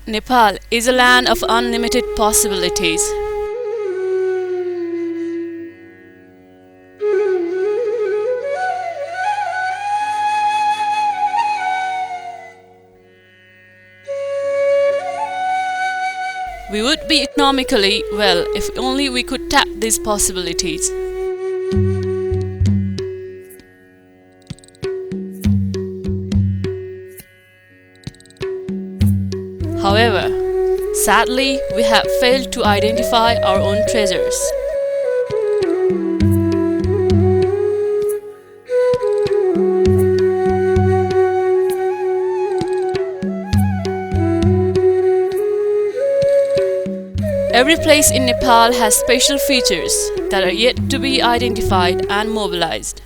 Nepal is a land of unlimited possibilities. We would be economically well if only we could tap these possibilities. However, sadly, we have failed to identify our own treasures. Every place in Nepal has special features that are yet to be identified and mobilized.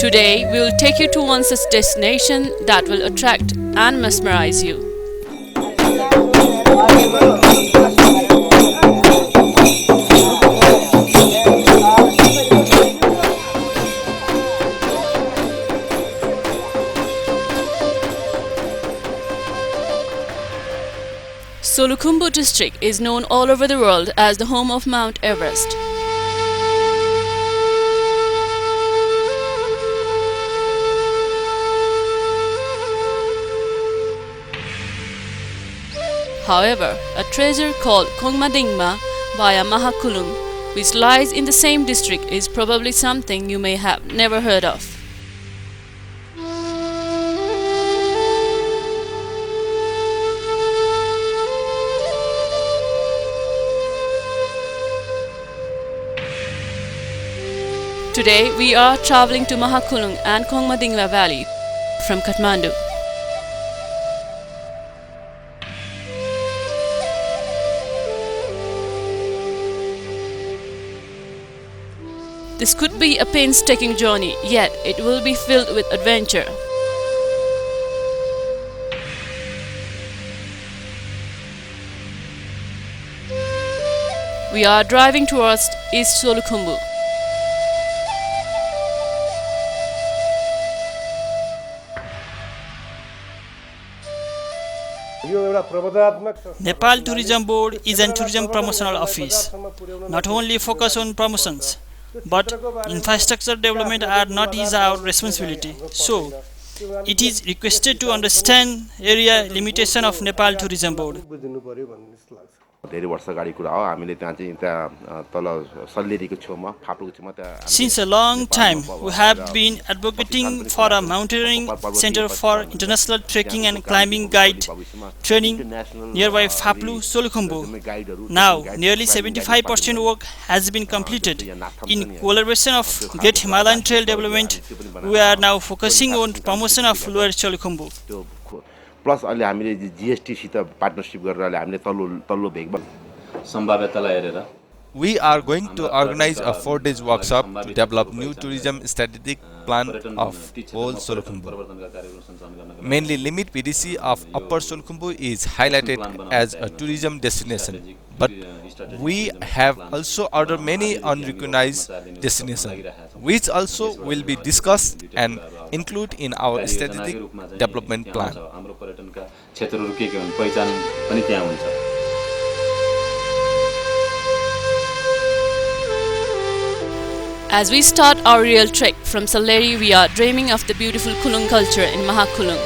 Today, we will take you to one such destination that will attract and mesmerize you. Solu district is known all over the world as the home of Mount Everest. However, a treasure called Khongmadingma via Mahakulung, which lies in the same district, is probably something you may have never heard of. Today, we are traveling to Mahakulung and Khongmadingma Valley from Kathmandu. This could be a painstaking journey, yet it will be filled with adventure. We are driving towards East Solu. Nepal Tourism Board is a tourism promotional office. Not only focus on promotions, but infrastructure development are not is our responsibility. So, it is requested to understand area limitation of Nepal Tourism Board. Since a long time, we have been advocating for a mountaineering center for international trekking and climbing guide training nearby Phaplu, Solukhumbu. Now, nearly 75% work has been completed. In collaboration of Great Himalayan Trail Development, we are now focusing on promotion of Lower Solukhumbu. Plus, अहिले हामीले GST सित partnership गरेर अहिले हामीले तल्लो भेगमा सम्भाव्यतालाई हेरेर We are going to organize a 4-day workshop to develop new tourism strategic plan of whole Solukhumbu. Mainly limit PDC of Upper Solukhumbu is highlighted as a tourism destination, but we have also ordered many unrecognized destinations, which also will be discussed and included in our strategic development plan. As we start our real trek from Salleri, we are dreaming of the beautiful Kulung culture in Mahakulung.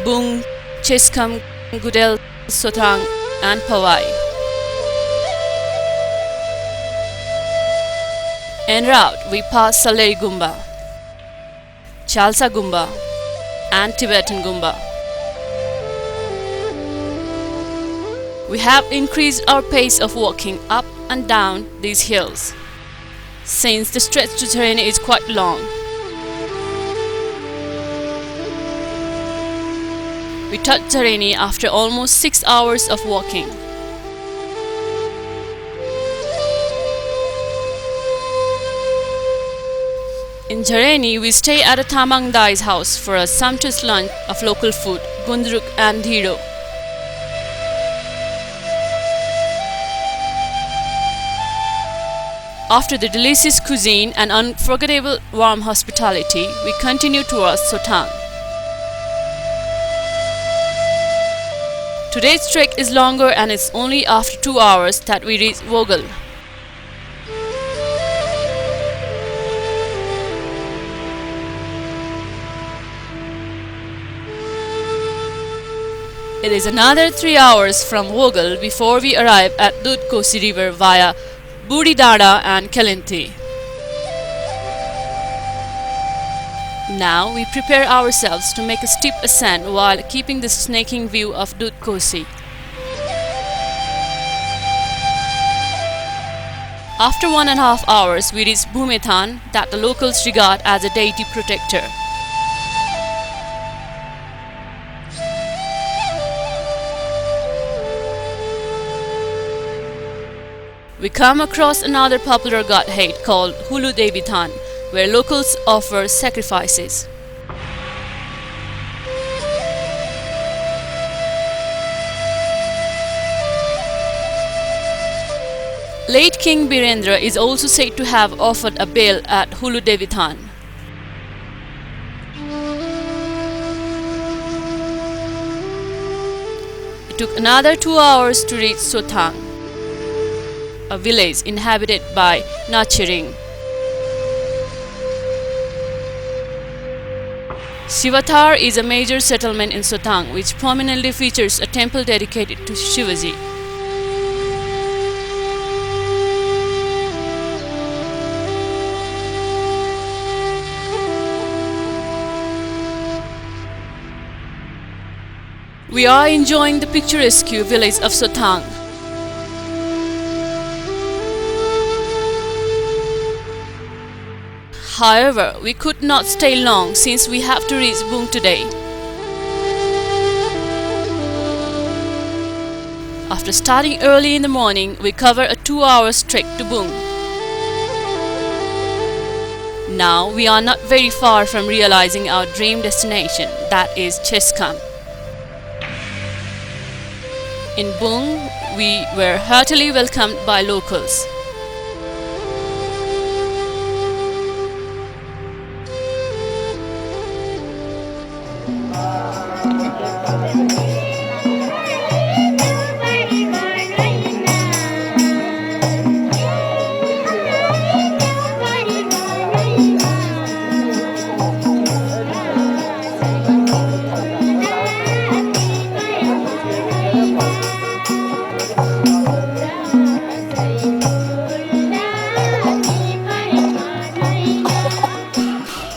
Bung, Cheskam, Gudel, Sotang, and Pawai. En route, we pass Salleri Gumba, Chalsa Gumba, and Tibetan Gumba. We have increased our pace of walking up and down these hills, since the stretch to terrain is quite long. We touched Dharani after almost 6 hours of walking. In Dharani, we stay at a Tamang Dai's house for a sumptuous lunch of local food, gundruk and dhiro. After the delicious cuisine and unforgettable warm hospitality, we continue towards Sotang. Today's trek is longer and it's only after 2 hours that we reach Vogel. It is another 3 hours from Vogel before we arrive at Dudkosi River via Budidada and Kelinti. Now we prepare ourselves to make a steep ascent while keeping the snaking view of Dudkosi. After 1.5 hours, we reach Bhumethan, that the locals regard as a deity protector. We come across another popular godhead called Hulu Devithan, where locals offer sacrifices. Late King Birendra is also said to have offered a bale at Hulu Devithan. It took another 2 hours to reach Sotang, a village inhabited by Nachiring. Shivathar is a major settlement in Sotang, which prominently features a temple dedicated to Shivaji. We are enjoying the picturesque village of Sotang. However, we could not stay long since we have to reach Bung today. After starting early in the morning, we cover a 2-hour trek to Bung. Now we are not very far from realizing our dream destination, that is Cheskam. In Bung, we were heartily welcomed by locals.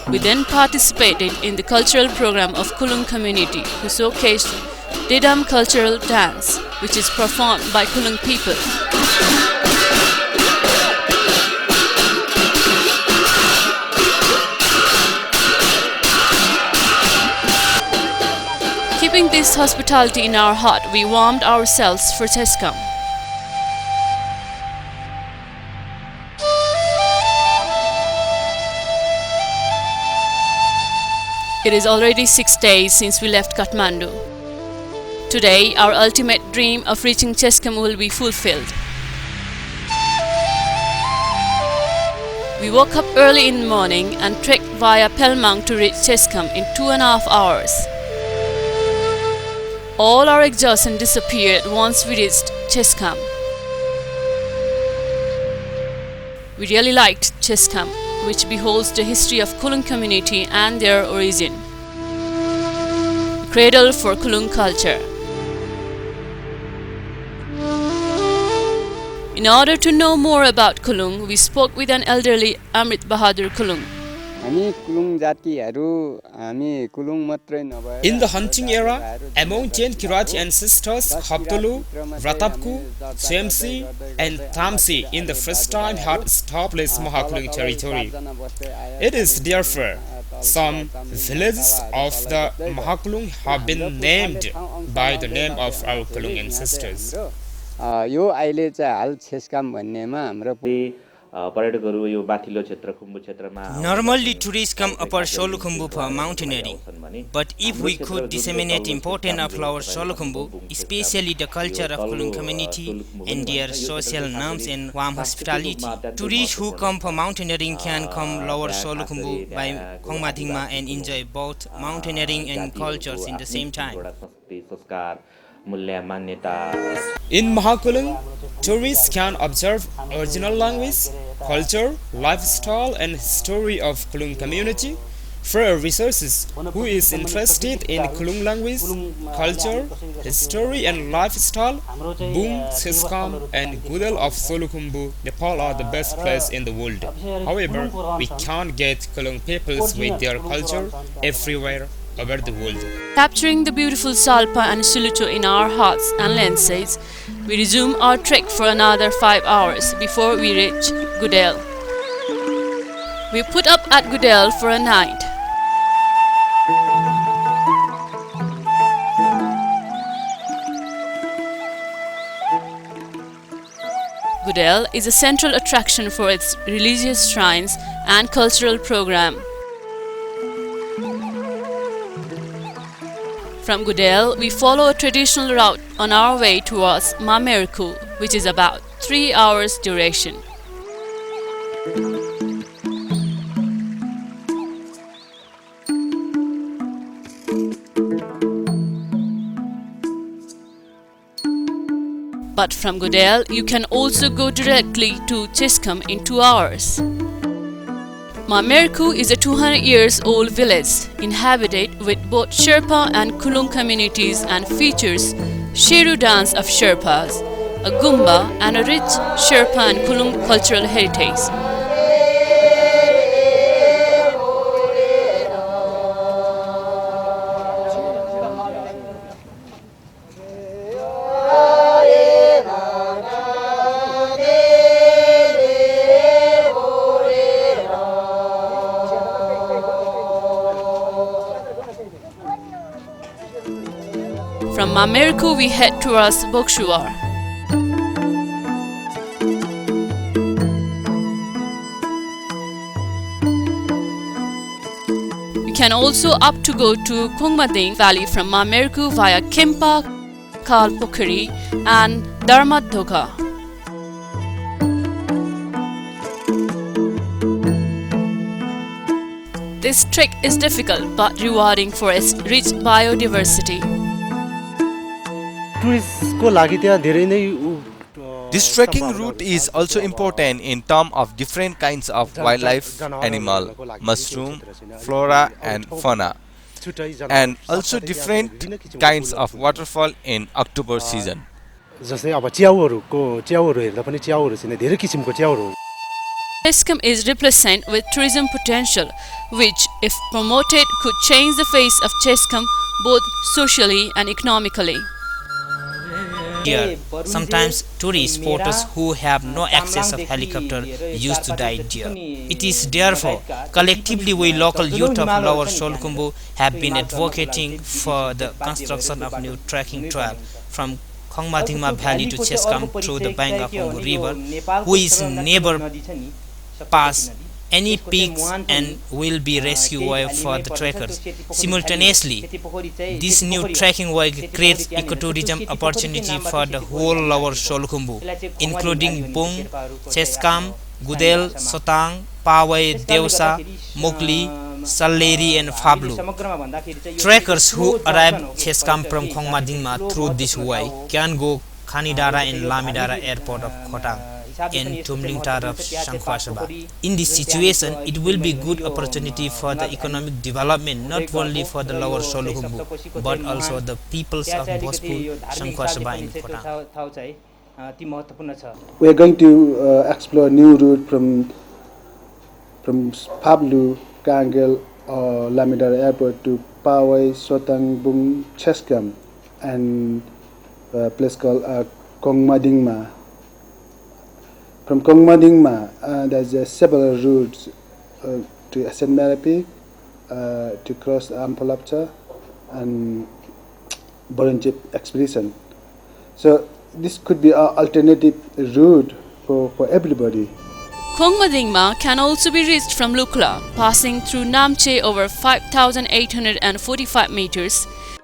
We then participated in the cultural program of Kulung community, who showcased Dedam cultural dance, which is performed by Kulung people. Keeping this hospitality in our heart, we warmed ourselves for Cheskam. It is already 6 days since we left Kathmandu. Today, our ultimate dream of reaching Cheskam will be fulfilled. We woke up early in the morning and trekked via Pelmang to reach Cheskam in 2.5 hours. All our exhaustion disappeared once we reached Cheskam. We really liked Cheskam, which beholds the history of Kulung community and their origin. A cradle for Kulung culture. In order to know more about Kulung, we spoke with an elderly Amrit Bahadur Kulung. In the hunting era, among Jain Kirati ancestors, Haptolu, Ratapku, Chemsi, and Tamsi in the first time had established Mahakulung territory. It is therefore some villages of the Mahakulung have been named by the name of our Kulung ancestors. पर्यटकहरू यो माथिल्लो क्षेत्र खुम्बु क्षेत्रमा Normally, tourists come upper Solukhumbu for mountaineering. But if we could disseminate importance of lower Solukhumbu, especially the culture of Kulung community and their social norms and warm hospitality, tourists who come for mountaineering can come lower Solukhumbu by Khongmadingma and enjoy both mountaineering and cultures in the same time. संस्कार मूल्य मान्यता In Mahakulung, tourists can observe original language, culture, lifestyle, and history of Kulung community. For researchers who is interested in Kulung language, culture, history, and lifestyle, Boom, Siskam, and Gudel of Solukhumbu, Nepal are the best place in the world. However, we can't get Kulung peoples with their culture everywhere over the world. Capturing the beautiful Salpa and Suluto in our hearts and lenses, we resume our trek for another 5 hours before we reach Gudel. We put up at Gudel for a night. Gudel is a central attraction for its religious shrines and cultural program. From Gudel, we follow a traditional route on our way towards Mamerku, which is about 3 hours duration. But from Gudel, you can also go directly to Cheskam in 2 hours. Mamerku is a 200 years old village inhabited with both Sherpa and Kulung communities and features Sheru dance of Sherpas, a Gumba, and a rich Sherpa and Kulung cultural heritage. From Mamerku, we head towards Bokshuar. We can also opt to go to Khongmading Valley from Mamerku via Kempa, Kalpokhari, and Dharmadhoka. This trek is difficult but rewarding for its rich biodiversity. This trekking route is also important in terms of different kinds of wildlife, animal, mushroom, flora and fauna, and also different kinds of waterfall in October season. Cheskam is replaced with tourism potential, which, if promoted, could change the face of Cheskam both socially and economically. Here, sometimes tourist spotters who have no access of helicopter used to die there. It is therefore, collectively we local youth of Lower Solukhumbu have been advocating for the construction of new trekking trail from Khongmadingma Valley to Cheskam through the bank of Khongu River, who is never pass any peaks and will be rescue way for the trekkers. Simultaneously, this new trekking way creates ecotourism opportunity for the whole Lower Solukhumbu, including Bung, Cheskam, Gudel, Sotang, Pawai, Deusa, Mokli, Salleri and Fablu. Trekkers who arrive Cheskam from Khongmadingma through this way can go Khanidara and Lamidara airport of Khotang and Tumlingtar of Shankhwasaba. In this situation, it will be good opportunity for the economic development not only for the Lower Solukhumbu but also the peoples of Bhojpur, Shankhwasaba and Khotang. We are going to explore new route from Pablu, Kangel, or Lamidara Airport to Pawai, Sotang, Bung, Cheskam, and a place called Khongmadingma. From Khongmadingma, there's several routes to ascend Merapi, to cross Ampalapcha, and Boronjip expedition. So this could be an alternative route for everybody. Khongmadingma can also be reached from Lukla, passing through Namche over 5,845 meters,